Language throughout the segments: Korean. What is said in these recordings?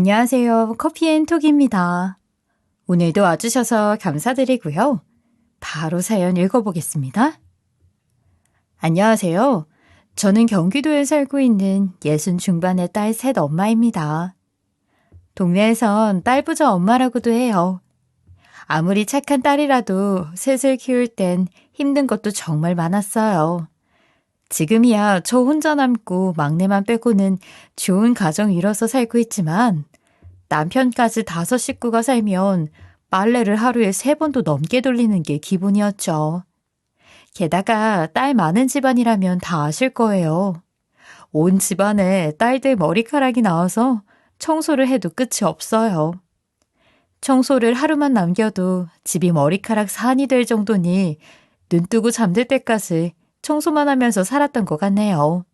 안녕하세요. 커피앤톡입니다. 오늘도 와주셔서 감사드리고요. 바로 사연 읽어보겠습니다. 안녕하세요. 저는 경기도에 살고 있는 60 중반의 딸 셋 엄마입니다. 동네에선 딸부자 엄마라고도 해요. 아무리 착한 딸이라도 셋을 키울 땐 힘든 것도 정말 많았어요. 지금이야 저 혼자 남고 막내만 빼고는 좋은 가정 이뤄서 살고 있지만 남편까지 5 식구가 살면 빨래를 하루에 3번도 넘게 돌리는 게 기본이었죠. 게다가 딸 많은 집안이라면 다 아실 거예요. 온 집안에 딸들 머리카락이 나와서 청소를 해도 끝이 없어요. 청소를 하루만 남겨도 집이 머리카락 산이 될 정도니 눈 뜨고 잠들 때까지 청소만 하면서 살았던 것 같네요.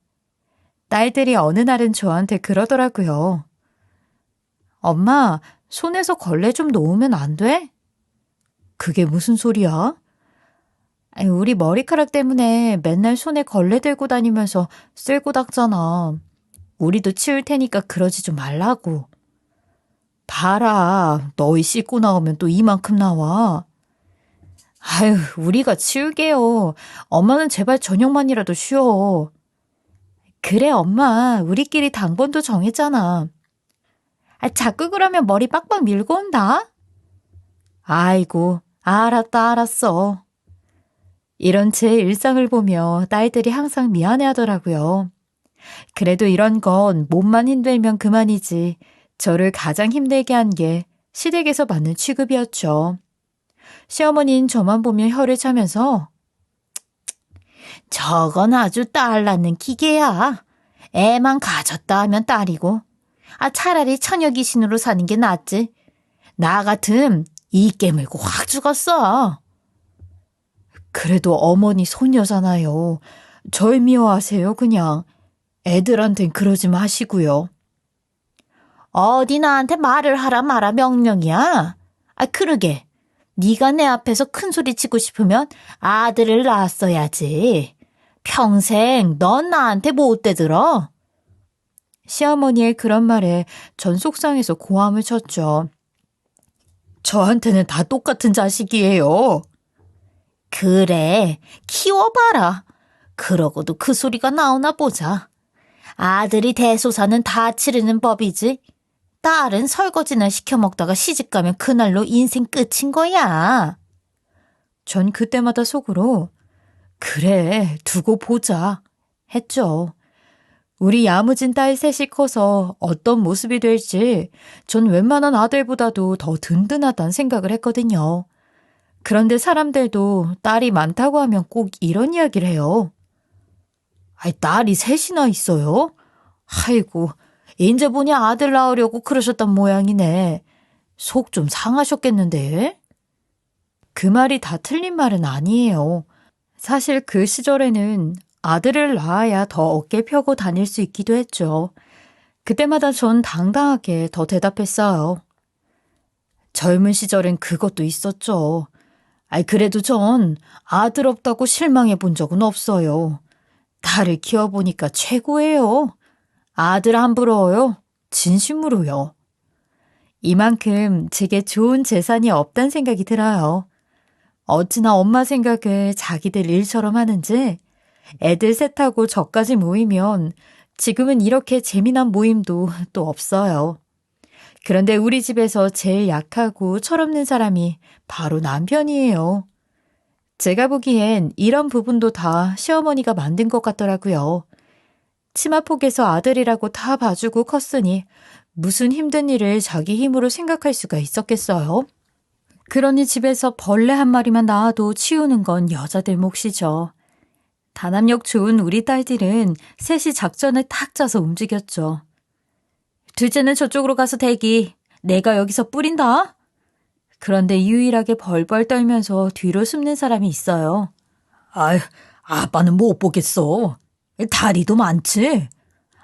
딸들이 어느 날은 저한테 그러더라고요. 엄마, 손에서 걸레 좀 놓으면 안 돼? 그게 무슨 소리야? 아니, 우리 머리카락 때문에 맨날 손에 걸레 들고 다니면서 쓸고 닦잖아. 우리도 치울 테니까 그러지 좀 말라고. 봐라, 너희 씻고 나오면 또 이만큼 나와. 아유, 우리가 치울게요. 엄마는 제발 저녁만이라도 쉬어. 그래, 엄마. 우리끼리 당번도 정했잖아. 자꾸 그러면 머리 빡빡 밀고 온다. 아이고, 알았어. 이런 제 일상을 보며 딸들이 항상 미안해하더라고요. 그래도 이런 건 몸만 힘들면 그만이지 저를 가장 힘들게 한 게 시댁에서 받는 취급이었죠. 시어머니는 저만 보며 혀를 차면서 저건 아주 딸 낳는 기계야. 애만 가졌다 하면 딸이고. 차라리 처녀 귀신으로 사는 게 낫지. 나 같음 이 깨물고 확 죽었어. 그래도 어머니 손녀잖아요. 절 미워하세요 그냥. 애들한텐 그러지 마시고요. 어디 나한테 말을 하라 마라 명령이야. 그러게. 네가 내 앞에서 큰 소리 치고 싶으면 아들을 낳았어야지. 평생 넌 나한테 못 대들어. 시어머니의 그런 말에 전 속상해서 고함을 쳤죠. 저한테는 다 똑같은 자식이에요. 그래, 키워봐라. 그러고도 그 소리가 나오나 보자. 아들이 대소사는 다 치르는 법이지. 딸은 설거지나 시켜 먹다가 시집가면 그날로 인생 끝인 거야. 전 그때마다 속으로 그래, 두고 보자 했죠. 우리 야무진 딸 셋이 커서 어떤 모습이 될지 전 웬만한 아들보다도 더 든든하다는 생각을 했거든요. 그런데 사람들도 딸이 많다고 하면 꼭 이런 이야기를 해요. 딸이 3이나 있어요? 아이고, 인제 보니 아들 낳으려고 그러셨단 모양이네. 속 좀 상하셨겠는데? 그 말이 다 틀린 말은 아니에요. 사실 그 시절에는 아들을 낳아야 더 어깨 펴고 다닐 수 있기도 했죠. 그때마다 전 당당하게 더 대답했어요. 젊은 시절엔 그것도 있었죠. 그래도 전 아들 없다고 실망해 본 적은 없어요. 딸을 키워보니까 최고예요. 아들 안 부러워요. 진심으로요. 이만큼 제게 좋은 재산이 없단 생각이 들어요. 어찌나 엄마 생각을 자기들 일처럼 하는지 애들 셋하고 저까지 모이면 지금은 이렇게 재미난 모임도 또 없어요. 그런데 우리 집에서 제일 약하고 철없는 사람이 바로 남편이에요. 제가 보기엔 이런 부분도 다 시어머니가 만든 것 같더라고요. 치마폭에서 아들이라고 다 봐주고 컸으니 무슨 힘든 일을 자기 힘으로 생각할 수가 있었겠어요? 그러니 집에서 벌레 한 마리만 나와도 치우는 건 여자들 몫이죠. 단합력 좋은 우리 딸들은 셋이 작전을 탁 짜서 움직였죠. 둘째는 저쪽으로 가서 대기. 내가 여기서 뿌린다. 그런데 유일하게 벌벌 떨면서 뒤로 숨는 사람이 있어요. 아빠는 못 보겠어. 다리도 많지?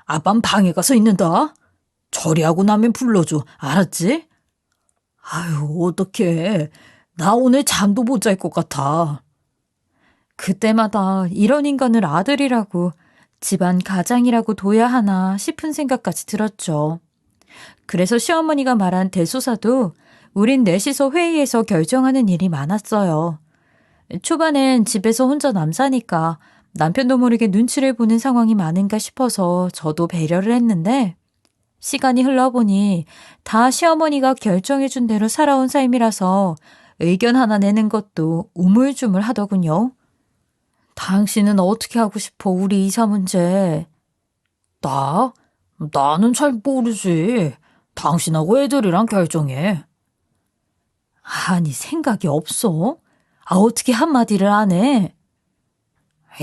아빠는 방에 가서 있는다. 처리하고 나면 불러줘. 알았지? 어떡해. 나 오늘 잠도 못 잘 것 같아. 그때마다 이런 인간을 아들이라고 집안 가장이라고 둬야 하나 싶은 생각까지 들었죠. 그래서 시어머니가 말한 대소사도 우린 넷이서 회의에서 결정하는 일이 많았어요. 초반엔 집에서 혼자 남사니까 남편도 모르게 눈치를 보는 상황이 많은가 싶어서 저도 배려를 했는데 시간이 흘러보니 다 시어머니가 결정해준 대로 살아온 삶이라서 의견 하나 내는 것도 우물쭈물 하더군요. 당신은 어떻게 하고 싶어, 우리 이사 문제? 나는 잘 모르지. 당신하고 애들이랑 결정해. 아니, 생각이 없어? 어떻게 한마디를 안 해?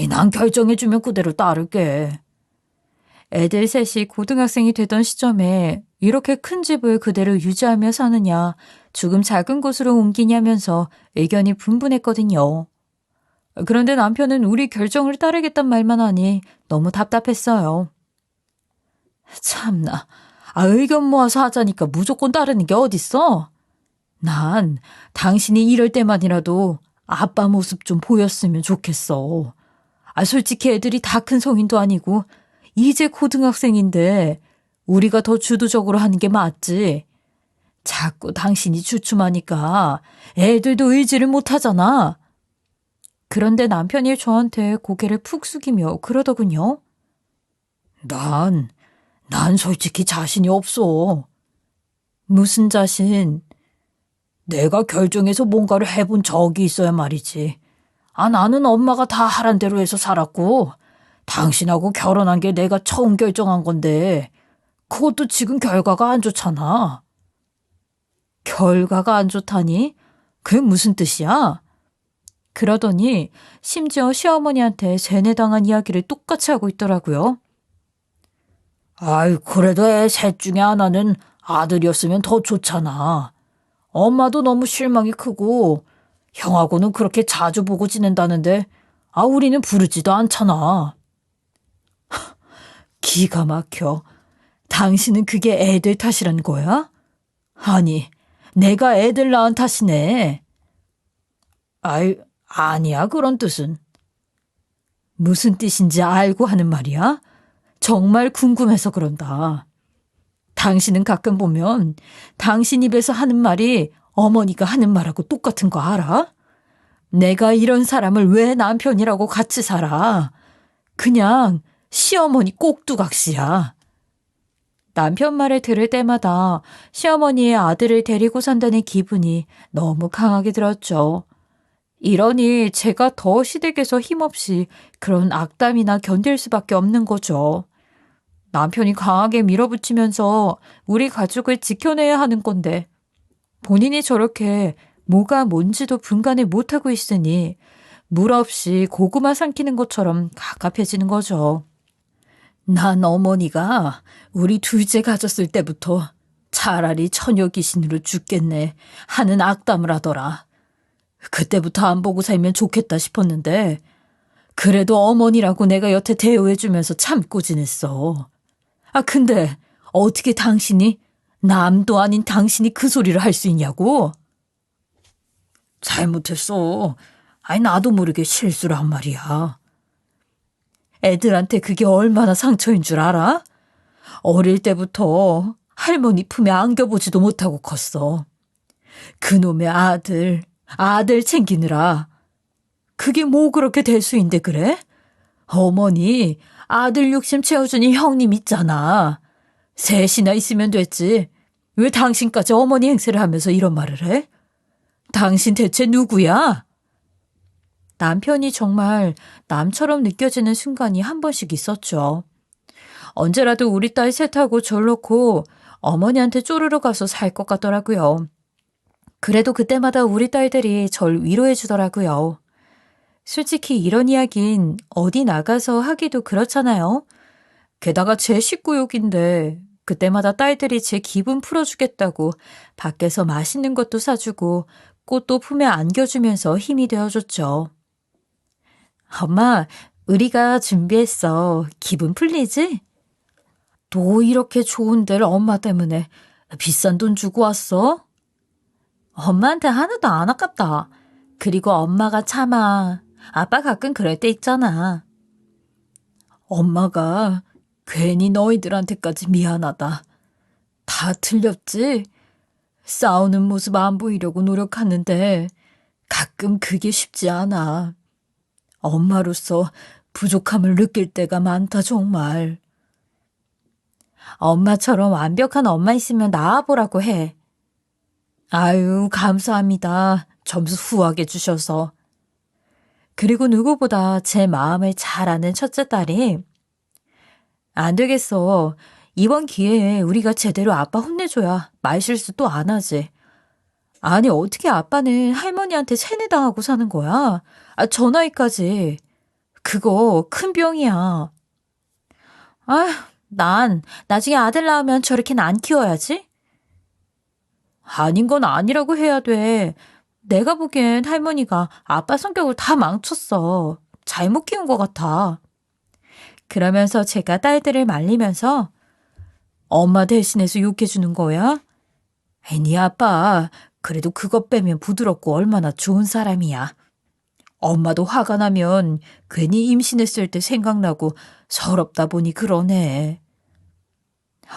난 결정해주면 그대로 따를게. 애들 셋이 고등학생이 되던 시점에 이렇게 큰 집을 그대로 유지하며 사느냐, 조금 작은 곳으로 옮기냐면서 의견이 분분했거든요. 그런데 남편은 우리 결정을 따르겠단 말만 하니 너무 답답했어요. 참나, 의견 모아서 하자니까 무조건 따르는 게 어딨어? 난 당신이 이럴 때만이라도 아빠 모습 좀 보였으면 좋겠어. 솔직히 애들이 다 큰 성인도 아니고 이제 고등학생인데 우리가 더 주도적으로 하는 게 맞지. 자꾸 당신이 주춤하니까 애들도 의지를 못하잖아. 그런데 남편이 저한테 고개를 푹 숙이며 그러더군요. 난 솔직히 자신이 없어. 무슨 자신? 내가 결정해서 뭔가를 해본 적이 있어야 말이지. 나는 엄마가 다 하란 대로 해서 살았고 당신하고 결혼한 게 내가 처음 결정한 건데 그것도 지금 결과가 안 좋잖아. 결과가 안 좋다니? 그게 무슨 뜻이야? 그러더니 심지어 시어머니한테 세뇌당한 이야기를 똑같이 하고 있더라고요. 그래도 애 셋 중에 하나는 아들이었으면 더 좋잖아. 엄마도 너무 실망이 크고 형하고는 그렇게 자주 보고 지낸다는데 우리는 부르지도 않잖아. 기가 막혀. 당신은 그게 애들 탓이란 거야? 아니, 내가 애들 낳은 탓이네. 아니야, 그런 뜻은. 무슨 뜻인지 알고 하는 말이야? 정말 궁금해서 그런다. 당신은 가끔 보면 당신 입에서 하는 말이 어머니가 하는 말하고 똑같은 거 알아? 내가 이런 사람을 왜 남편이라고 같이 살아? 그냥 시어머니 꼭두각시야. 남편 말을 들을 때마다 시어머니의 아들을 데리고 산다는 기분이 너무 강하게 들었죠. 이러니 제가 더 시댁에서 힘없이 그런 악담이나 견딜 수밖에 없는 거죠. 남편이 강하게 밀어붙이면서 우리 가족을 지켜내야 하는 건데 본인이 저렇게 뭐가 뭔지도 분간을 못하고 있으니 물 없이 고구마 삼키는 것처럼 갑갑해지는 거죠. 난 어머니가 우리 둘째 가졌을 때부터 차라리 처녀 귀신으로 죽겠네 하는 악담을 하더라. 그때부터 안 보고 살면 좋겠다 싶었는데 그래도 어머니라고 내가 여태 대우해주면서 참고 지냈어. 근데 어떻게 당신이, 남도 아닌 당신이 그 소리를 할 수 있냐고? 잘못했어. 나도 모르게 실수를 한 말이야. 애들한테 그게 얼마나 상처인 줄 알아? 어릴 때부터 할머니 품에 안겨보지도 못하고 컸어. 그놈의 아들 챙기느라. 그게 뭐 그렇게 대수인데 그래? 어머니, 아들 욕심 채워주니 형님 있잖아. 셋이나 있으면 됐지. 왜 당신까지 어머니 행세를 하면서 이런 말을 해? 당신 대체 누구야? 남편이 정말 남처럼 느껴지는 순간이 한 번씩 있었죠. 언제라도 우리 딸 셋하고 절 놓고 어머니한테 쪼르르 가서 살 것 같더라고요. 그래도 그때마다 우리 딸들이 절 위로해 주더라고요. 솔직히 이런 이야긴 어디 나가서 하기도 그렇잖아요. 게다가 제 식구욕인데 그때마다 딸들이 제 기분 풀어주겠다고 밖에서 맛있는 것도 사주고 꽃도 품에 안겨주면서 힘이 되어줬죠. 엄마, 우리가 준비했어. 기분 풀리지? 또 이렇게 좋은 데를 엄마 때문에 비싼 돈 주고 왔어? 엄마한테 하나도 안 아깝다. 그리고 엄마가 참아. 아빠 가끔 그럴 때 있잖아. 엄마가 괜히 너희들한테까지 미안하다. 다 틀렸지? 싸우는 모습 안 보이려고 노력하는데 가끔 그게 쉽지 않아. 엄마로서 부족함을 느낄 때가 많다, 정말. 엄마처럼 완벽한 엄마 있으면 낳아보라고 해. 아유, 감사합니다. 점수 후하게 주셔서. 그리고 누구보다 제 마음을 잘 아는 첫째 딸이 안 되겠어. 이번 기회에 우리가 제대로 아빠 혼내줘야 말실수 또 안 하지. 아니, 어떻게 아빠는 할머니한테 세뇌당하고 사는 거야? 저 나이까지. 그거 큰 병이야. 난 나중에 아들 낳으면 저렇게는 안 키워야지. 아닌 건 아니라고 해야 돼. 내가 보기엔 할머니가 아빠 성격을 다 망쳤어. 잘못 키운 것 같아. 그러면서 제가 딸들을 말리면서 엄마 대신해서 욕해주는 거야? 네 아빠, 그래도 그것 빼면 부드럽고 얼마나 좋은 사람이야. 엄마도 화가 나면 괜히 임신했을 때 생각나고 서럽다 보니 그러네.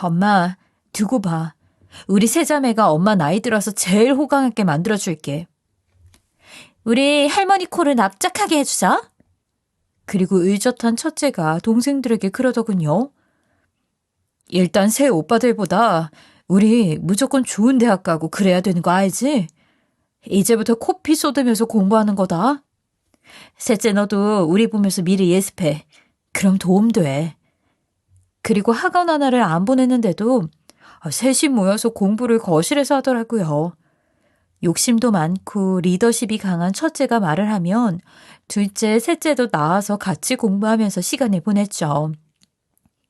엄마, 두고 봐. 우리 세자매가 엄마 나이 들어서 제일 호강하게 만들어줄게. 우리 할머니 코를 납작하게 해주자. 그리고 의젓한 첫째가 동생들에게 그러더군요. 일단 새 오빠들보다 우리 무조건 좋은 대학 가고 그래야 되는 거 알지? 이제부터 코피 쏟으면서 공부하는 거다. 셋째 너도 우리 보면서 미리 예습해. 그럼 도움돼. 그리고 학원 하나를 안 보냈는데도 셋이 모여서 공부를 거실에서 하더라고요. 욕심도 많고 리더십이 강한 첫째가 말을 하면 둘째, 셋째도 나와서 같이 공부하면서 시간을 보냈죠.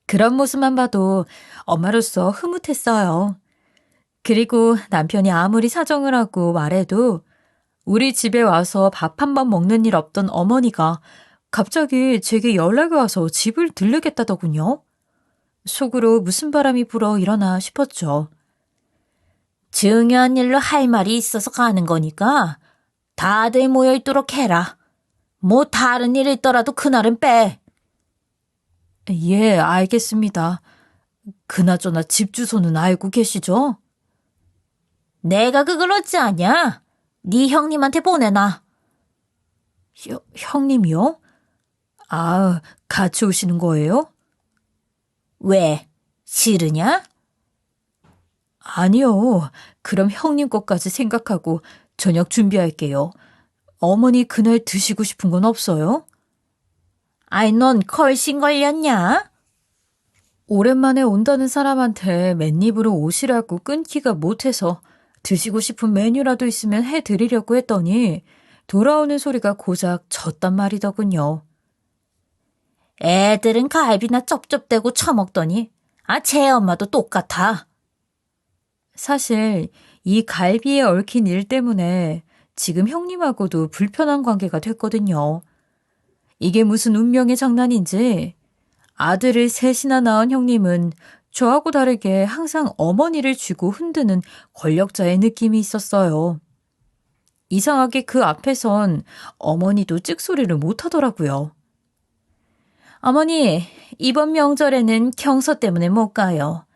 그런 모습만 봐도 엄마로서 흐뭇했어요. 그리고 남편이 아무리 사정을 하고 말해도 우리 집에 와서 밥 한 번 먹는 일 없던 어머니가 갑자기 제게 연락이 와서 집을 들르겠다더군요. 속으로 무슨 바람이 불어 일어나 싶었죠. 중요한 일로 할 말이 있어서 가는 거니까 다들 모여있도록 해라. 뭐 다른 일 있더라도 그날은 빼. 예, 알겠습니다. 그나저나 집 주소는 알고 계시죠? 내가 그걸 어찌 아냐? 네 형님한테 보내놔. 형님이요? 같이 오시는 거예요? 왜? 싫으냐? 아니요. 그럼 형님 것까지 생각하고 저녁 준비할게요. 어머니 그날 드시고 싶은 건 없어요? 넌 걸신 걸렸냐? 오랜만에 온다는 사람한테 맨입으로 오시라고 끊기가 못해서 드시고 싶은 메뉴라도 있으면 해드리려고 했더니 돌아오는 소리가 고작 졌단 말이더군요. 애들은 갈비나 쩝쩝대고 처먹더니 쟤 엄마도 똑같아. 사실 이 갈비에 얽힌 일 때문에 지금 형님하고도 불편한 관계가 됐거든요. 이게 무슨 운명의 장난인지 아들을 셋이나 낳은 형님은 저하고 다르게 항상 어머니를 쥐고 흔드는 권력자의 느낌이 있었어요. 이상하게 그 앞에선 어머니도 찍소리를 못하더라고요. 어머니, 이번 명절에는 경서 때문에 못 가요.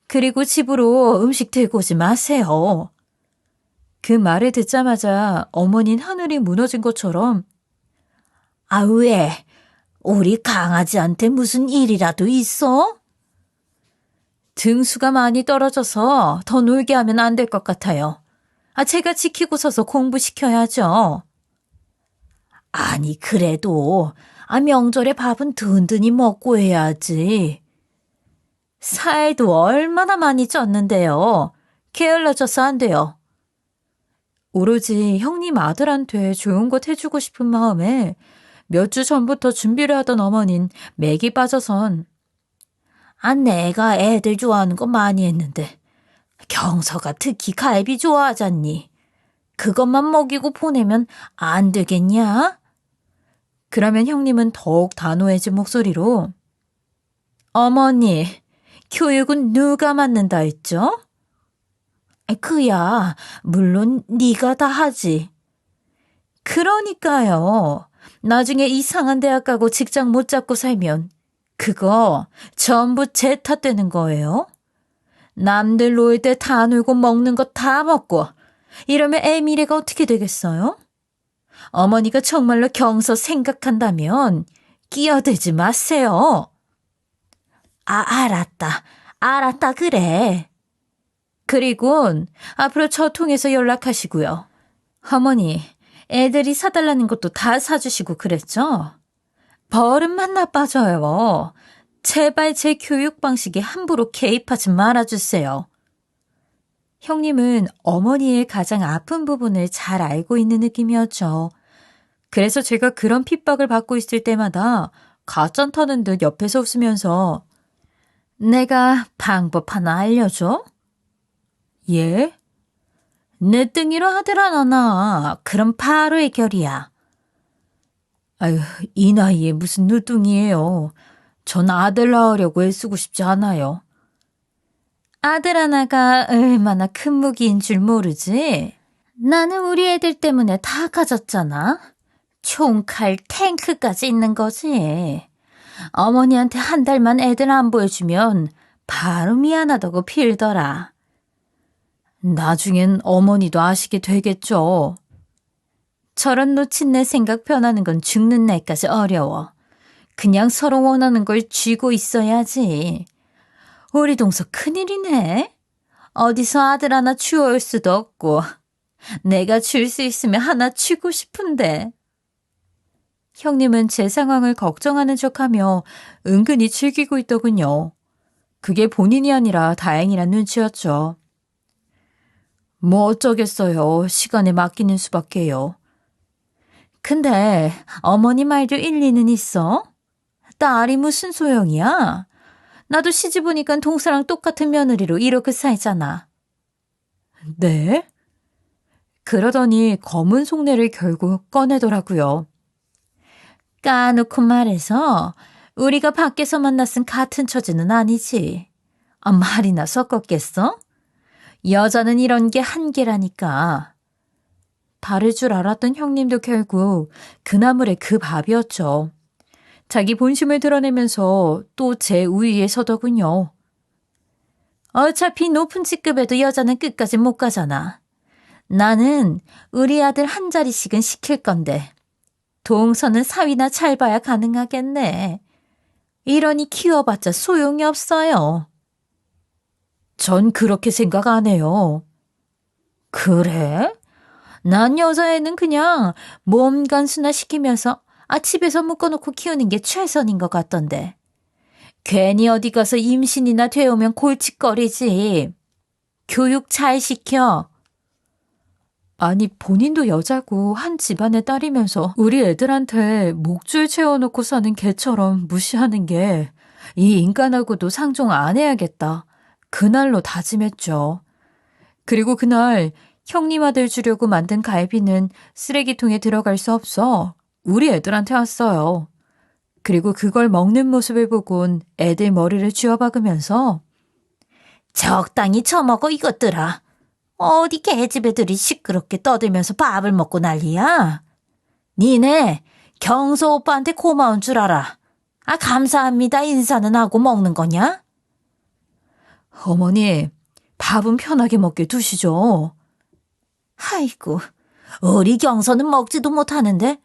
그리고 집으로 음식 들고 오지 마세요. 그 말을 듣자마자 어머니는 하늘이 무너진 것처럼 왜? 우리 강아지한테 무슨 일이라도 있어? 등수가 많이 떨어져서 더 놀게 하면 안 될 것 같아요. 제가 지키고 서서 공부시켜야죠. 아니, 그래도 명절에 밥은 든든히 먹고 해야지. 살도 얼마나 많이 쪘는데요. 게을러져서 안 돼요. 오로지 형님 아들한테 좋은 것 해주고 싶은 마음에 몇 주 전부터 준비를 하던 어머닌 맥이 빠져선 내가 애들 좋아하는 거 많이 했는데 경서가 특히 갈비 좋아하잖니. 그것만 먹이고 보내면 안 되겠냐? 그러면 형님은 더욱 단호해진 목소리로 어머니, 교육은 누가 맡는다 했죠? 그야 물론 네가 다 하지. 그러니까요. 나중에 이상한 대학 가고 직장 못 잡고 살면 그거 전부 제 탓되는 거예요. 남들 놀 때 다 놀고 먹는 거 다 먹고 이러면 애 미래가 어떻게 되겠어요? 어머니가 정말로 경서 생각한다면 끼어들지 마세요. 알았다. 알았다 그래. 그리고 앞으로 저 통해서 연락하시고요. 어머니, 애들이 사달라는 것도 다 사주시고 그랬죠? 버릇만 나빠져요. 제발 제 교육 방식에 함부로 개입하지 말아주세요. 형님은 어머니의 가장 아픈 부분을 잘 알고 있는 느낌이었죠. 그래서 제가 그런 핍박을 받고 있을 때마다 가짠 타는 듯 옆에서 웃으면서 내가 방법 하나 알려줘? 예? 늦둥이로 하더라 너나. 그럼 바로 해결이야. 아유, 이 나이에 무슨 늦둥이에요. 전 아들 낳으려고 애쓰고 싶지 않아요. 아들 하나가 얼마나 큰 무기인 줄 모르지? 나는 우리 애들 때문에 다 가졌잖아. 총칼, 탱크까지 있는 거지. 어머니한테 한 달만 애들 안 보여주면 바로 미안하다고 빌더라. 나중엔 어머니도 아시게 되겠죠. 저런 놓친내 생각 변하는 건 죽는 날까지 어려워. 그냥 서로 원하는 걸 쥐고 있어야지. 우리 동서 큰일이네. 어디서 아들 하나 주워올 수도 없고 내가 줄 수 있으면 하나 주고 싶은데. 형님은 제 상황을 걱정하는 척하며 은근히 즐기고 있더군요. 그게 본인이 아니라 다행이란 눈치였죠. 뭐 어쩌겠어요. 시간에 맡기는 수밖에요. 근데 어머니 말도 일리는 있어. 딸이 무슨 소용이야? 나도 시집 오니까 동서랑 똑같은 며느리로 이렇게 살잖아. 네? 그러더니 검은 속내를 결국 꺼내더라고요. 까놓고 말해서 우리가 밖에서 만났은 같은 처지는 아니지. 말이나 섞었겠어? 여자는 이런 게 한계라니까. 다를 줄 알았던 형님도 결국 그 나물의 그 밥이었죠. 자기 본심을 드러내면서 또 제 우위에 서더군요. 어차피 높은 직급에도 여자는 끝까지 못 가잖아. 나는 우리 아들 한 자리씩은 시킬 건데 동서는 사위나 잘 봐야 가능하겠네. 이러니 키워봤자 소용이 없어요. 전 그렇게 생각 안 해요. 그래? 난 여자애는 그냥 몸 간수나 시키면서 집에서 묶어놓고 키우는 게 최선인 것 같던데. 괜히 어디 가서 임신이나 되오면 골칫거리지. 교육 잘 시켜. 아니 본인도 여자고 한 집안의 딸이면서 우리 애들한테 목줄 채워놓고 사는 개처럼 무시하는 게 이 인간하고도 상종 안 해야겠다. 그날로 다짐했죠. 그리고 그날 형님 아들 주려고 만든 갈비는 쓰레기통에 들어갈 수 없어 우리 애들한테 왔어요. 그리고 그걸 먹는 모습을 보곤 애들 머리를 쥐어박으면서 적당히 처먹어 이것들아. 어디 개집 애들이 시끄럽게 떠들면서 밥을 먹고 난리야. 니네 경서 오빠한테 고마운 줄 알아. 감사합니다 인사는 하고 먹는 거냐? 어머니, 밥은 편하게 먹게 두시죠. 아이고, 우리 경서는 먹지도 못하는데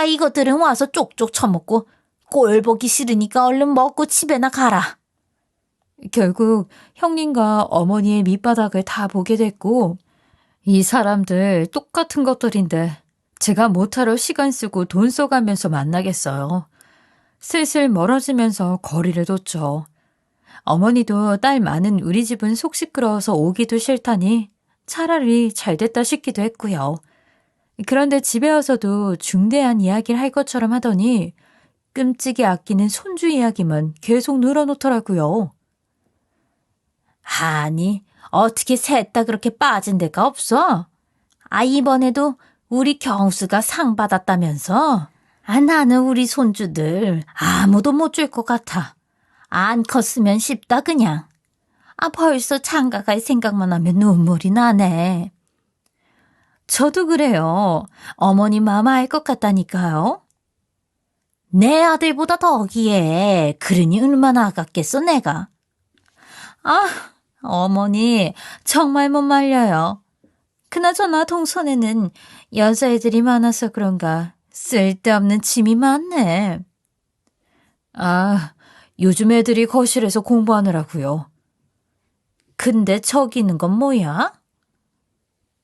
이것들은 와서 쪽쪽 처먹고 꼴 보기 싫으니까 얼른 먹고 집에나 가라. 결국 형님과 어머니의 밑바닥을 다 보게 됐고 이 사람들 똑같은 것들인데 제가 못하러 시간 쓰고 돈 써가면서 만나겠어요. 슬슬 멀어지면서 거리를 뒀죠. 어머니도 딸 많은 우리 집은 속 시끄러워서 오기도 싫다니 차라리 잘 됐다 싶기도 했고요. 그런데 집에 와서도 중대한 이야기를 할 것처럼 하더니 끔찍이 아끼는 손주 이야기만 계속 늘어놓더라고요. 아니, 어떻게 셋 다 그렇게 빠진 데가 없어? 이번에도 우리 경수가 상 받았다면서? 나는 우리 손주들 아무도 못 줄 것 같아. 안 컸으면 싶다 그냥. 벌써 장가갈 생각만 하면 눈물이 나네. 저도 그래요. 어머니 마음 알 것 같다니까요. 내 아들보다 더기에 그러니 얼마나 아깝겠어 내가. 어머니, 정말 못 말려요. 그나저나 동선에는 여자애들이 많아서 그런가 쓸데없는 짐이 많네. 아, 요즘 애들이 거실에서 공부하느라고요. 근데 저기 있는 건 뭐야?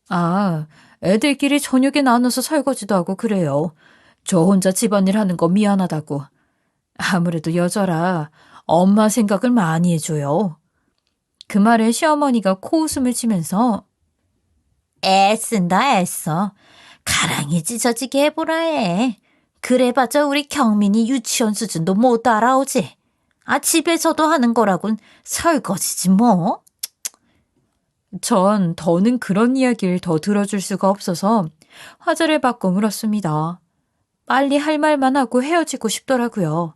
아, 애들끼리 저녁에 나눠서 설거지도 하고 그래요. 저 혼자 집안일 하는 거 미안하다고. 아무래도 여자라 엄마 생각을 많이 해줘요. 그 말에 시어머니가 코웃음을 치면서 애쓴다 애써. 가랑이 찢어지게 해보라 해. 그래봤자 우리 경민이 유치원 수준도 못 따라오지. 집에서도 하는 거라곤 설거지지 뭐. 전 더는 그런 이야기를 더 들어줄 수가 없어서 화제를 바꿔 물었습니다. 빨리 할 말만 하고 헤어지고 싶더라고요.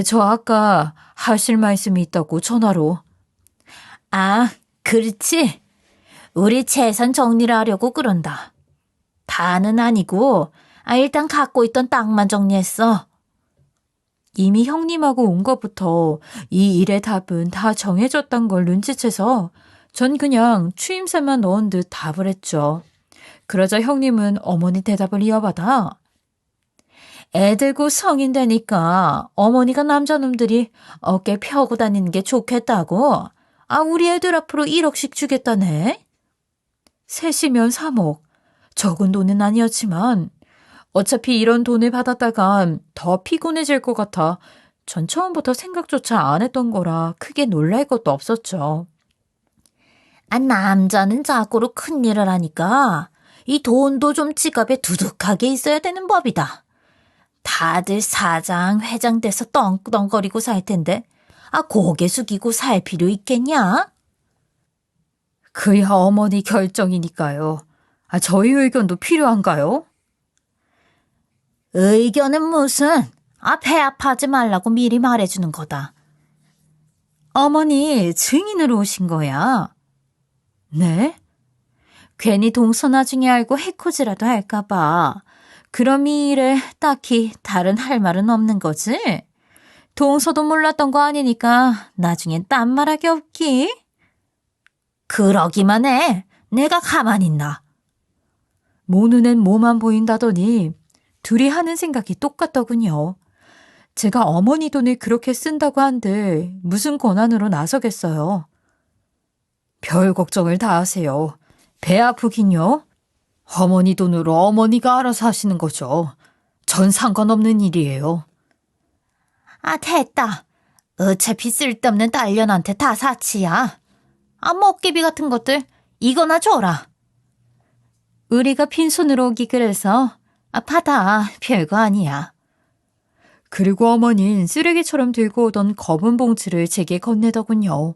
저 아까 하실 말씀이 있다고 전화로. 그렇지. 우리 재산 정리를 하려고 그런다. 다는 아니고 일단 갖고 있던 땅만 정리했어. 이미 형님하고 온 것부터 이 일의 답은 다 정해졌단 걸 눈치채서 전 그냥 추임새만 넣은 듯 답을 했죠. 그러자 형님은 어머니 대답을 이어받아 애들 곧 성인 되니까 어머니가 남자놈들이 어깨 펴고 다니는 게 좋겠다고. 우리 애들 앞으로 1억씩 주겠다네. 셋이면 3억. 적은 돈은 아니었지만 어차피 이런 돈을 받았다간 더 피곤해질 것 같아 전 처음부터 생각조차 안 했던 거라 크게 놀랄 것도 없었죠. 남자는 자고로 큰일을 하니까 이 돈도 좀 지갑에 두둑하게 있어야 되는 법이다. 다들 사장, 회장 돼서 떵떵거리고 살 텐데 고개 숙이고 살 필요 있겠냐? 그야 어머니 결정이니까요. 저희 의견도 필요한가요? 의견은 무슨? 배 아파하지 말라고 미리 말해주는 거다. 어머니 증인으로 오신 거야. 네? 괜히 동서 나중에 알고 해코지라도 할까 봐. 그럼 이 일에 딱히 다른 할 말은 없는 거지? 동서도 몰랐던 거 아니니까 나중엔 딴 말하기 없기? 그러기만 해. 내가 가만히 있나. 모 눈엔 뭐만 보인다더니 둘이 하는 생각이 똑같더군요. 제가 어머니 돈을 그렇게 쓴다고 한들 무슨 권한으로 나서겠어요. 별 걱정을 다 하세요. 배 아프긴요. 어머니 돈으로 어머니가 알아서 하시는 거죠. 전 상관없는 일이에요. 됐다. 어차피 쓸데없는 딸년한테 다 사치야. 먹개비 같은 것들 이거나 줘라. 우리가 빈손으로 오기 그래서 받아. 별거 아니야. 그리고 어머니는 쓰레기처럼 들고 오던 검은 봉지를 제게 건네더군요.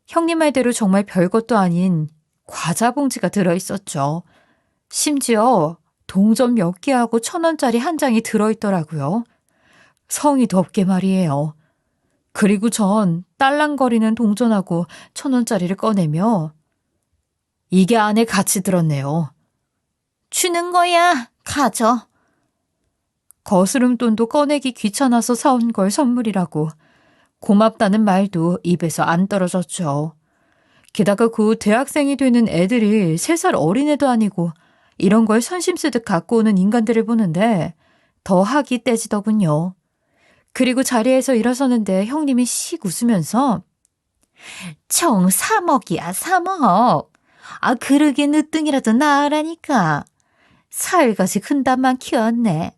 형님 말대로 정말 별것도 아닌 과자 봉지가 들어있었죠. 심지어 동전 몇 개하고 1,000원짜리 한 장이 들어있더라고요. 성의 덥게 말이에요. 그리고 전 딸랑거리는 동전하고 1,000원짜리를 꺼내며 이게 안에 같이 들었네요. 주는 거야. 가져. 거스름돈도 꺼내기 귀찮아서 사온 걸 선물이라고 고맙다는 말도 입에서 안 떨어졌죠. 게다가 그 대학생이 되는 애들이 3살 어린애도 아니고 이런 걸 선심 쓰듯 갖고 오는 인간들을 보는데 더 학이 떼지더군요. 그리고 자리에서 일어서는데 형님이 씩 웃으면서 총 3억이야 3억. 그러게 늦둥이라도 나으라니까. 설거지 큰단만 키웠네.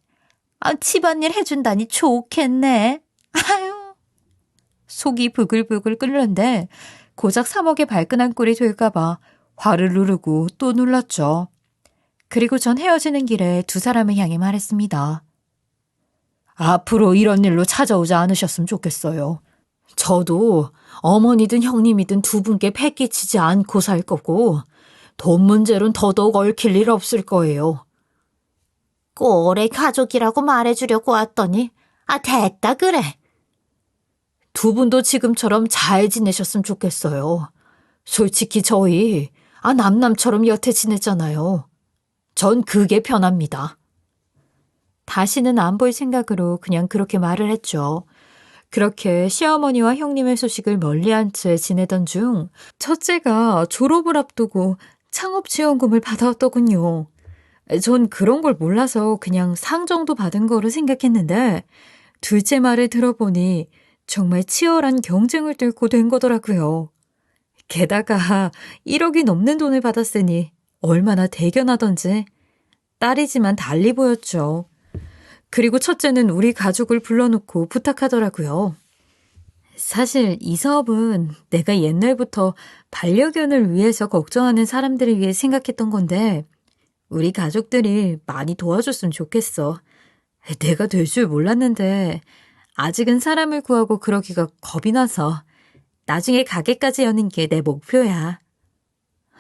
집안일 해준다니 좋겠네. 아유. 속이 부글부글 끓는데 고작 3억의 발끈한 꼴이 될까봐 화를 누르고 또 눌렀죠. 그리고 전 헤어지는 길에 두 사람을 향해 말했습니다. 앞으로 이런 일로 찾아오지 않으셨으면 좋겠어요. 저도 어머니든 형님이든 두 분께 패 끼치지 않고 살 거고 돈 문제로는 더더욱 얽힐 일 없을 거예요. 꼴의 가족이라고 말해주려고 왔더니 됐다 그래. 두 분도 지금처럼 잘 지내셨으면 좋겠어요. 솔직히 저희 남남처럼 여태 지냈잖아요. 전 그게 편합니다. 다시는 안 볼 생각으로 그냥 그렇게 말을 했죠. 그렇게 시어머니와 형님의 소식을 멀리한 채 지내던 중 첫째가 졸업을 앞두고 창업지원금을 받아왔더군요. 전 그런 걸 몰라서 그냥 상 정도 받은 거로 생각했는데 둘째 말을 들어보니 정말 치열한 경쟁을 뚫고 된 거더라고요. 게다가 1억이 넘는 돈을 받았으니 얼마나 대견하던지 딸이지만 달리 보였죠. 그리고 첫째는 우리 가족을 불러놓고 부탁하더라고요. 사실 이 사업은 내가 옛날부터 반려견을 위해서 걱정하는 사람들을 위해 생각했던 건데 우리 가족들이 많이 도와줬으면 좋겠어. 내가 될 줄 몰랐는데 아직은 사람을 구하고 그러기가 겁이 나서 나중에 가게까지 여는 게 내 목표야.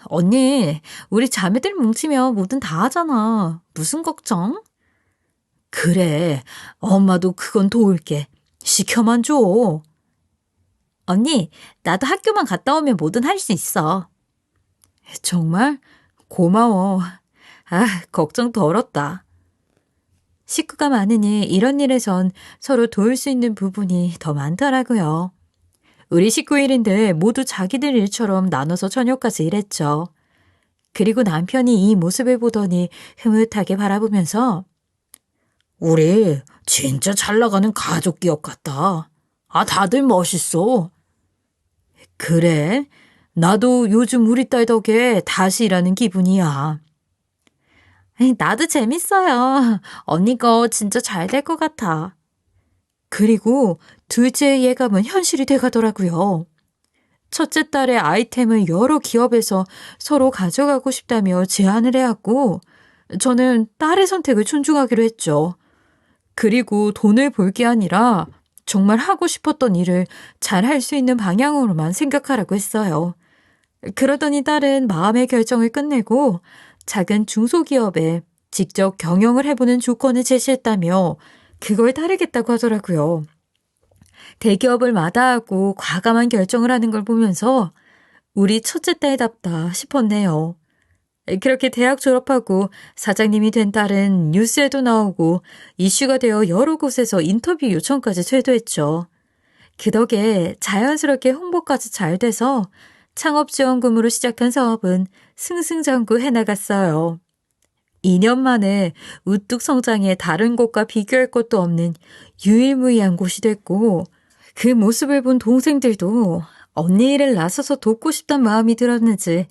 언니, 우리 자매들 뭉치면 뭐든 다 하잖아. 무슨 걱정? 그래, 엄마도 그건 도울게. 시켜만 줘. 언니, 나도 학교만 갔다 오면 뭐든 할 수 있어. 정말? 고마워. 걱정 덜었다. 식구가 많으니 이런 일에선 서로 도울 수 있는 부분이 더 많더라고요. 우리 식구 일인데 모두 자기들 일처럼 나눠서 저녁까지 일했죠. 그리고 남편이 이 모습을 보더니 흐뭇하게 바라보면서 우리 진짜 잘 나가는 가족 기업 같다. 다들 멋있어. 그래? 나도 요즘 우리 딸 덕에 다시 일하는 기분이야. 나도 재밌어요. 언니 거 진짜 잘 될 것 같아. 그리고 둘째의 예감은 현실이 돼가더라고요. 첫째 딸의 아이템을 여러 기업에서 서로 가져가고 싶다며 제안을 해왔고 저는 딸의 선택을 존중하기로 했죠. 그리고 돈을 벌 게 아니라 정말 하고 싶었던 일을 잘 할 수 있는 방향으로만 생각하라고 했어요. 그러더니 딸은 마음의 결정을 끝내고 작은 중소기업에 직접 경영을 해보는 조건을 제시했다며 그걸 따르겠다고 하더라고요. 대기업을 마다하고 과감한 결정을 하는 걸 보면서 우리 첫째 딸답다 싶었네요. 그렇게 대학 졸업하고 사장님이 된 딸은 뉴스에도 나오고 이슈가 되어 여러 곳에서 인터뷰 요청까지 쇄도했죠. 그 덕에 자연스럽게 홍보까지 잘 돼서 창업지원금으로 시작한 사업은 승승장구 해나갔어요. 2년 만에 우뚝 성장해 다른 곳과 비교할 것도 없는 유일무이한 곳이 됐고 그 모습을 본 동생들도 언니 일을 나서서 돕고 싶단 마음이 들었는지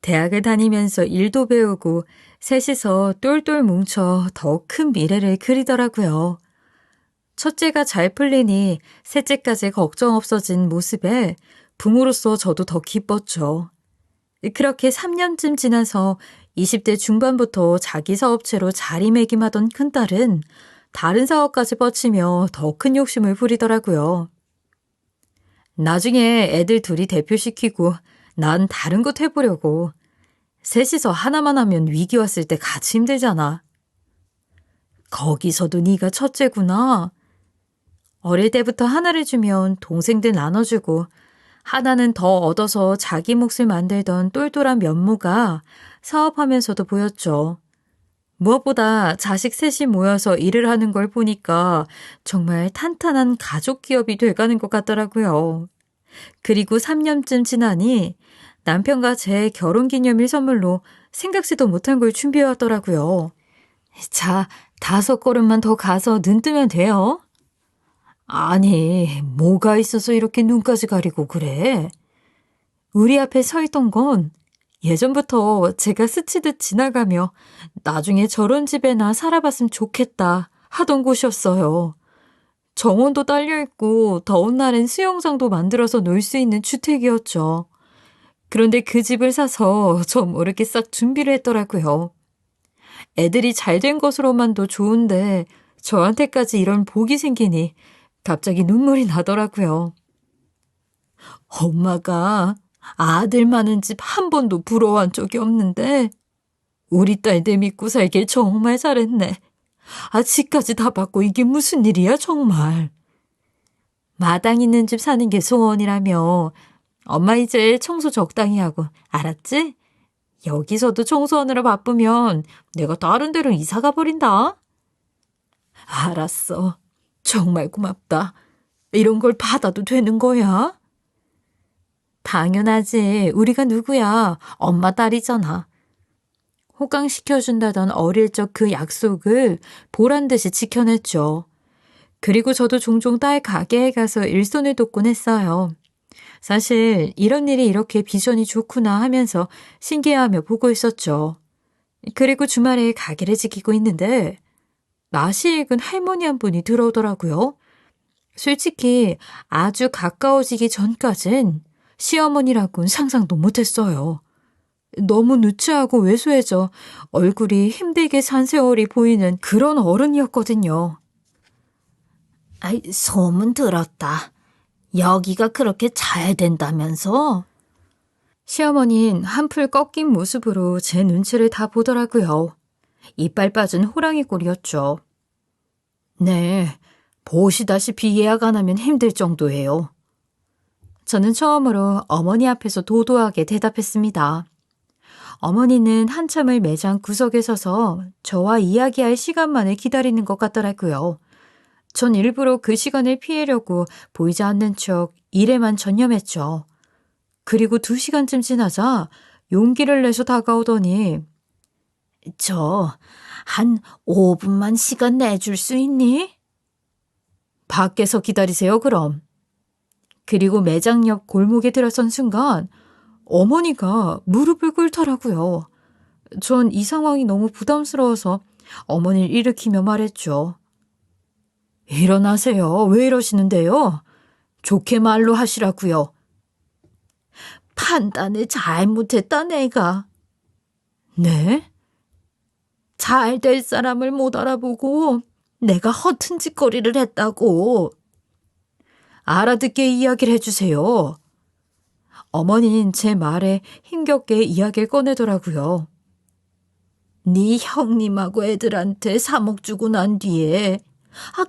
대학을 다니면서 일도 배우고 셋이서 똘똘 뭉쳐 더 큰 미래를 그리더라고요. 첫째가 잘 풀리니 셋째까지 걱정 없어진 모습에 부모로서 저도 더 기뻤죠. 그렇게 3년쯤 지나서 20대 중반부터 자기 사업체로 자리매김하던 큰딸은 다른 사업까지 뻗치며 더 큰 욕심을 부리더라고요. 나중에 애들 둘이 대표시키고 난 다른 것 해보려고. 셋이서 하나만 하면 위기 왔을 때 같이 힘들잖아. 거기서도 네가 첫째구나. 어릴 때부터 하나를 주면 동생들 나눠주고 하나는 더 얻어서 자기 몫을 만들던 똘똘한 면모가 사업하면서도 보였죠. 무엇보다 자식 셋이 모여서 일을 하는 걸 보니까 정말 탄탄한 가족 기업이 돼가는 것 같더라고요. 그리고 3년쯤 지나니 남편과 제 결혼기념일 선물로 생각지도 못한 걸 준비해왔더라고요. 자, 5걸음만 더 가서 눈 뜨면 돼요. 아니, 뭐가 있어서 이렇게 눈까지 가리고 그래? 우리 앞에 서 있던 건 예전부터 제가 스치듯 지나가며 나중에 저런 집에나 살아봤으면 좋겠다 하던 곳이었어요. 정원도 딸려있고 더운 날엔 수영장도 만들어서 놀 수 있는 주택이었죠. 그런데 그 집을 사서 저 모르게 싹 준비를 했더라고요. 애들이 잘 된 것으로만도 좋은데 저한테까지 이런 복이 생기니 갑자기 눈물이 나더라고요. 엄마가 아들 많은 집 한 번도 부러워한 적이 없는데 우리 딸들 믿고 살길 정말 잘했네. 집까지 다 받고 이게 무슨 일이야 정말. 마당 있는 집 사는 게 소원이라며. 엄마 이제 청소 적당히 하고 알았지? 여기서도 청소하느라 바쁘면 내가 다른 데로 이사 가버린다. 알았어. 정말 고맙다. 이런 걸 받아도 되는 거야? 당연하지. 우리가 누구야? 엄마 딸이잖아. 호강시켜준다던 어릴 적 그 약속을 보란 듯이 지켜냈죠. 그리고 저도 종종 딸 가게에 가서 일손을 돕곤 했어요. 사실 이런 일이 이렇게 비전이 좋구나 하면서 신기해하며 보고 있었죠. 그리고 주말에 가게를 지키고 있는데 맛이 익은 할머니 한 분이 들어오더라고요. 솔직히 아주 가까워지기 전까진 시어머니라고는 상상도 못했어요. 너무 누추하고 왜소해져 얼굴이 힘들게 산 세월이 보이는 그런 어른이었거든요. 아이, 소문 들었다. 여기가 그렇게 잘 된다면서? 시어머니는 한풀 꺾인 모습으로 제 눈치를 다 보더라고요. 이빨 빠진 호랑이 꼴이었죠. 네, 보시다시피 예약 안 하면 힘들 정도예요. 저는 처음으로 어머니 앞에서 도도하게 대답했습니다. 어머니는 한참을 매장 구석에 서서 저와 이야기할 시간만을 기다리는 것 같더라고요. 전 일부러 그 시간을 피하려고 보이지 않는 척 일에만 전념했죠. 그리고 2시간쯤 지나자 용기를 내서 다가오더니 한 5분만 시간 내줄 수 있니? 밖에서 기다리세요 그럼. 그리고 매장 옆 골목에 들어선 순간 어머니가 무릎을 꿇더라고요. 전 이 상황이 너무 부담스러워서 어머니를 일으키며 말했죠. 일어나세요. 왜 이러시는데요? 좋게 말로 하시라고요. 판단을 잘못했다 내가. 네? 잘 될 사람을 못 알아보고 내가 허튼 짓거리를 했다고. 알아듣게 이야기를 해주세요. 어머니는 제 말에 힘겹게 이야기를 꺼내더라고요. 네 형님하고 애들한테 3억 주고 난 뒤에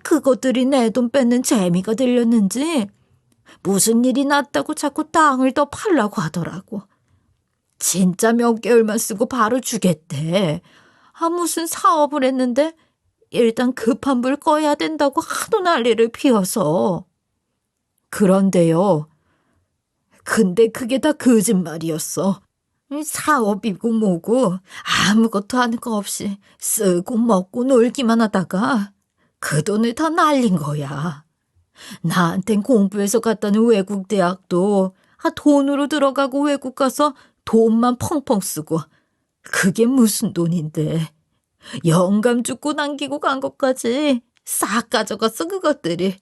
그것들이 내 돈 뺏는 재미가 들렸는지 무슨 일이 났다고 자꾸 땅을 더 팔라고 하더라고. 진짜 몇 개월만 쓰고 바로 주겠대. 무슨 사업을 했는데 일단 급한 불 꺼야 된다고 하도 난리를 피워서. 그런데요. 근데 그게 다 거짓말이었어. 사업이고 뭐고 아무것도 하는 거 없이 쓰고 먹고 놀기만 하다가 그 돈을 다 날린 거야. 나한텐 공부해서 갔다는 외국 대학도 돈으로 들어가고 외국 가서 돈만 펑펑 쓰고 그게 무슨 돈인데 영감 죽고 남기고 간 것까지 싹 가져갔어 그것들이.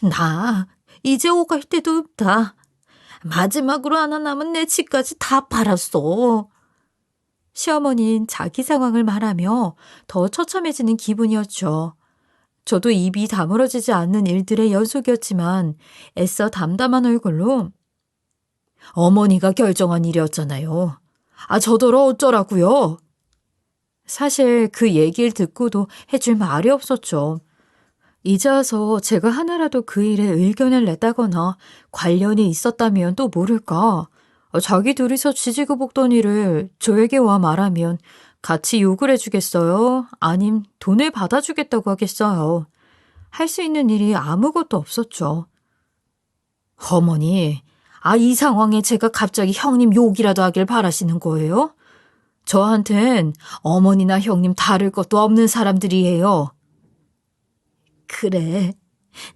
나 이제 오갈 데도 없다. 마지막으로 하나 남은 내 집까지 다 팔았어. 시어머니는 자기 상황을 말하며 더 처참해지는 기분이었죠. 저도 입이 다물어지지 않는 일들의 연속이었지만 애써 담담한 얼굴로 어머니가 결정한 일이었잖아요. 저더러 어쩌라고요? 사실 그 얘기를 듣고도 해줄 말이 없었죠. 이제 와서 제가 하나라도 그 일에 의견을 냈다거나 관련이 있었다면 또 모를까. 자기 둘이서 지지고 볶던 일을 저에게 와 말하면 같이 욕을 해주겠어요? 아님 돈을 받아주겠다고 하겠어요? 할 수 있는 일이 아무것도 없었죠. 어머니, 이 상황에 제가 갑자기 형님 욕이라도 하길 바라시는 거예요? 저한텐 어머니나 형님 다를 것도 없는 사람들이에요. 그래,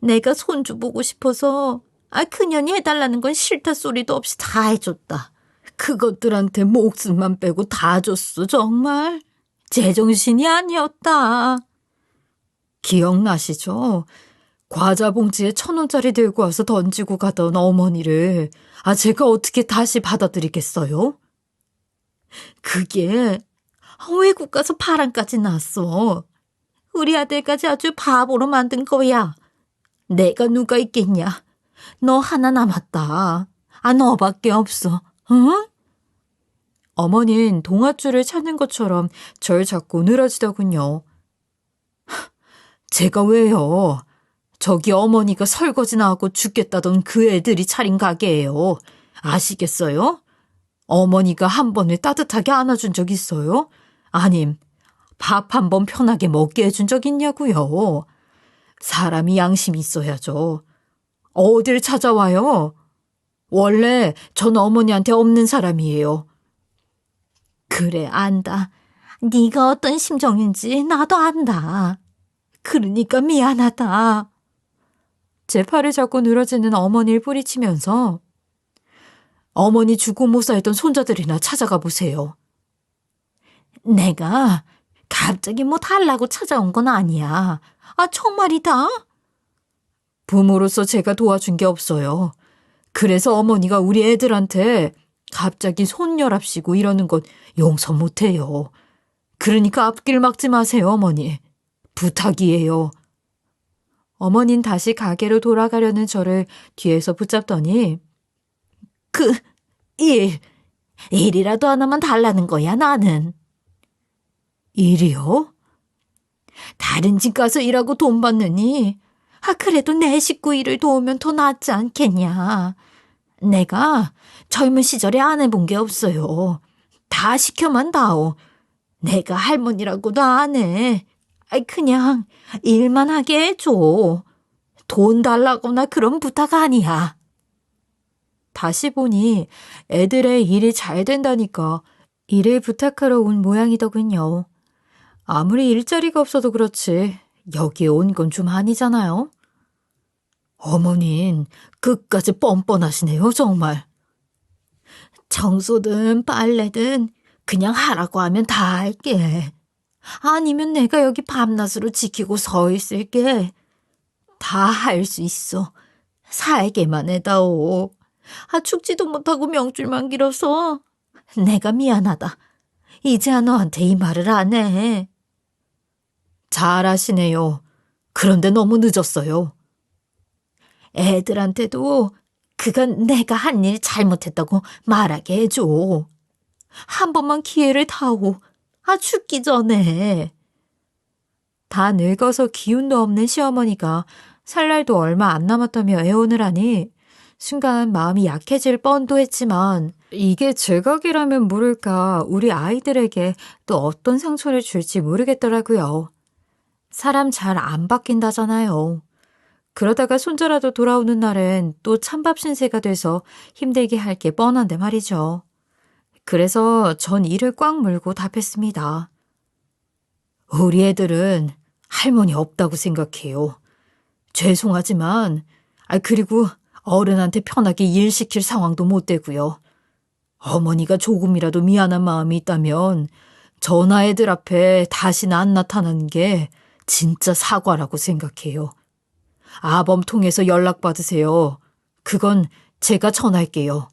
내가 손주 보고 싶어서 그년이 해달라는 건 싫다 소리도 없이 다 해줬다. 그것들한테 목숨만 빼고 다 줬어 정말. 제정신이 아니었다. 기억나시죠? 과자 봉지에 1,000원짜리 들고 와서 던지고 가던 어머니를 제가 어떻게 다시 받아들이겠어요? 그게 외국 가서 바람까지 났어. 우리 아들까지 아주 바보로 만든 거야. 내가 누가 있겠냐. 너 하나 남았다. 너밖에 없어. 응? 어머니는 동아줄을 찾는 것처럼 절 잡고 늘어지더군요. 제가 왜요? 저기 어머니가 설거지나 하고 죽겠다던 그 애들이 차린 가게예요. 아시겠어요? 어머니가 한 번을 따뜻하게 안아준 적 있어요? 아님 밥 한 번 편하게 먹게 해준 적 있냐고요? 사람이 양심이 있어야죠. 어딜 찾아와요? 원래 전 어머니한테 없는 사람이에요. 그래, 안다. 네가 어떤 심정인지 나도 안다. 그러니까 미안하다. 제 팔을 잡고 늘어지는 어머니를 뿌리치면서 어머니 주고 못 살던 손자들이나 찾아가 보세요. 내가 갑자기 뭐 달라고 찾아온 건 아니야. 아, 정말이다. 부모로서 제가 도와준 게 없어요. 그래서 어머니가 우리 애들한테 갑자기 손녀랍시고 이러는 건 용서 못해요. 그러니까 앞길 막지 마세요, 어머니. 부탁이에요. 어머닌 다시 가게로 돌아가려는 저를 뒤에서 붙잡더니 그, 일이라도 하나만 달라는 거야, 나는. 일이요? 다른 집 가서 일하고 돈 받느니, 그래도 내 식구 일을 도우면 더 낫지 않겠냐. 내가 젊은 시절에 안 해본 게 없어요. 다 시켜만 다오. 내가 할머니라고도 안 해. 그냥 일만 하게 해줘. 돈 달라거나 그런 부탁 아니야. 다시 보니 애들의 일이 잘 된다니까 일을 부탁하러 온 모양이더군요. 아무리 일자리가 없어도 그렇지 여기에 온 건 좀 아니잖아요. 어머닌 끝까지 뻔뻔하시네요, 정말. 청소든 빨래든 그냥 하라고 하면 다 할게. 아니면 내가 여기 밤낮으로 지키고 서 있을게. 다 할 수 있어. 살게만 해다오. 죽지도 못하고 명줄만 길어서 내가 미안하다. 이제야 너한테 이 말을 안 해. 잘하시네요. 그런데 너무 늦었어요. 애들한테도 그건 내가 한 일 잘못했다고 말하게 해줘. 한 번만 기회를 다오. 죽기 전에. 다 늙어서 기운도 없는 시어머니가 살 날도 얼마 안 남았다며 애원을 하니 순간 마음이 약해질 뻔도 했지만 이게 제각이라면 모를까 우리 아이들에게 또 어떤 상처를 줄지 모르겠더라고요. 사람 잘 안 바뀐다잖아요. 그러다가 손자라도 돌아오는 날엔 또 찬밥 신세가 돼서 힘들게 할 게 뻔한데 말이죠. 그래서 전 이를 꽉 물고 답했습니다. 우리 애들은 할머니 없다고 생각해요. 죄송하지만, 그리고 어른한테 편하게 일 시킬 상황도 못 되고요. 어머니가 조금이라도 미안한 마음이 있다면 전화 애들 앞에 다시는 안 나타나는 게 진짜 사과라고 생각해요. 아범 통해서 연락 받으세요. 그건 제가 전할게요.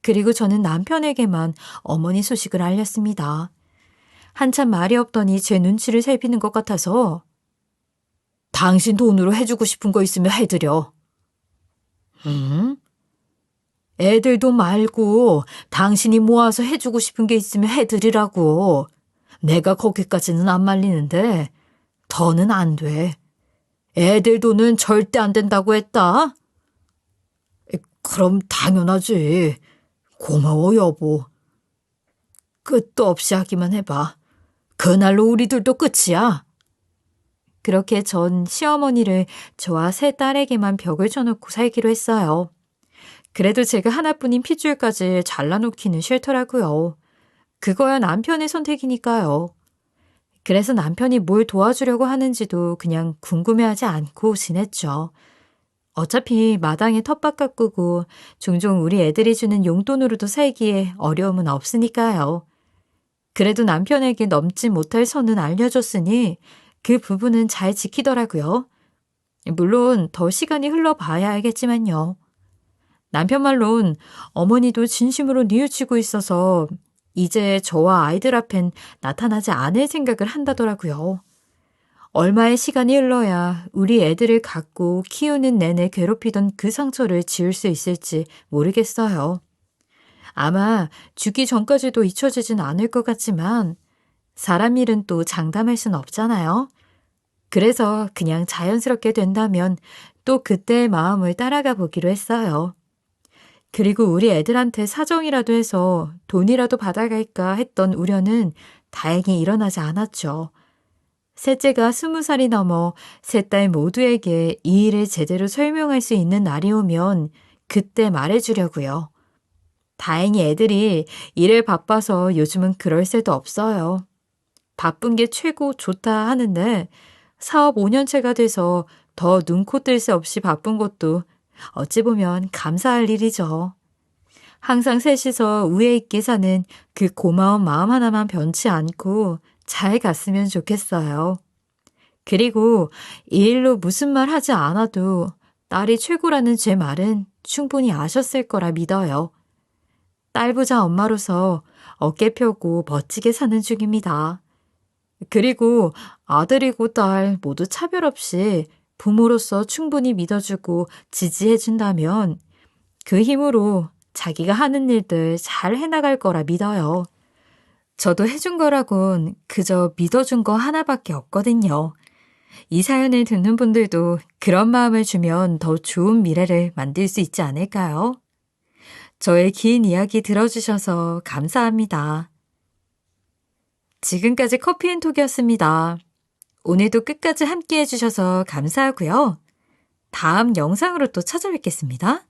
그리고 저는 남편에게만 어머니 소식을 알렸습니다. 한참 말이 없더니 제 눈치를 살피는 것 같아서 당신 돈으로 해주고 싶은 거 있으면 해드려. 애들 돈 말고 당신이 모아서 해주고 싶은 게 있으면 해드리라고. 내가 거기까지는 안 말리는데 더는 안 돼. 애들 돈은 절대 안 된다고 했다. 그럼 당연하지. 고마워, 여보. 끝도 없이 하기만 해봐. 그날로 우리들도 끝이야. 그렇게 전 시어머니를 저와 세 딸에게만 벽을 쳐놓고 살기로 했어요. 그래도 제가 하나뿐인 핏줄까지 잘라놓기는 싫더라고요. 그거야 남편의 선택이니까요. 그래서 남편이 뭘 도와주려고 하는지도 그냥 궁금해하지 않고 지냈죠. 어차피 마당에 텃밭 가꾸고 종종 우리 애들이 주는 용돈으로도 살기에 어려움은 없으니까요. 그래도 남편에게 넘지 못할 선은 알려줬으니 그 부분은 잘 지키더라고요. 물론 더 시간이 흘러봐야 알겠지만요. 남편 말론 어머니도 진심으로 뉘우치고 있어서 이제 저와 아이들 앞엔 나타나지 않을 생각을 한다더라고요. 얼마의 시간이 흘러야 우리 애들을 갖고 키우는 내내 괴롭히던 그 상처를 지울 수 있을지 모르겠어요. 아마 죽기 전까지도 잊혀지진 않을 것 같지만 사람 일은 또 장담할 순 없잖아요. 그래서 그냥 자연스럽게 된다면 또 그때의 마음을 따라가 보기로 했어요. 그리고 우리 애들한테 사정이라도 해서 돈이라도 받아갈까 했던 우려는 다행히 일어나지 않았죠. 셋째가 20살이 넘어 셋 딸 모두에게 이 일을 제대로 설명할 수 있는 날이 오면 그때 말해주려고요. 다행히 애들이 일에 바빠서 요즘은 그럴 새도 없어요. 바쁜 게 최고 좋다 하는데 사업 5년째가 돼서 더 눈코 뜰 새 없이 바쁜 것도 어찌 보면 감사할 일이죠. 항상 셋이서 우애 있게 사는 그 고마운 마음 하나만 변치 않고 잘 갔으면 좋겠어요. 그리고 이 일로 무슨 말 하지 않아도 딸이 최고라는 제 말은 충분히 아셨을 거라 믿어요. 딸부자 엄마로서 어깨 펴고 멋지게 사는 중입니다. 그리고 아들이고 딸 모두 차별 없이 부모로서 충분히 믿어주고 지지해준다면 그 힘으로 자기가 하는 일들 잘 해나갈 거라 믿어요. 저도 해준 거라곤 그저 믿어준 거 하나밖에 없거든요. 이 사연을 듣는 분들도 그런 마음을 주면 더 좋은 미래를 만들 수 있지 않을까요? 저의 긴 이야기 들어주셔서 감사합니다. 지금까지 커피앤톡이었습니다. 오늘도 끝까지 함께 해주셔서 감사하고요. 다음 영상으로 또 찾아뵙겠습니다.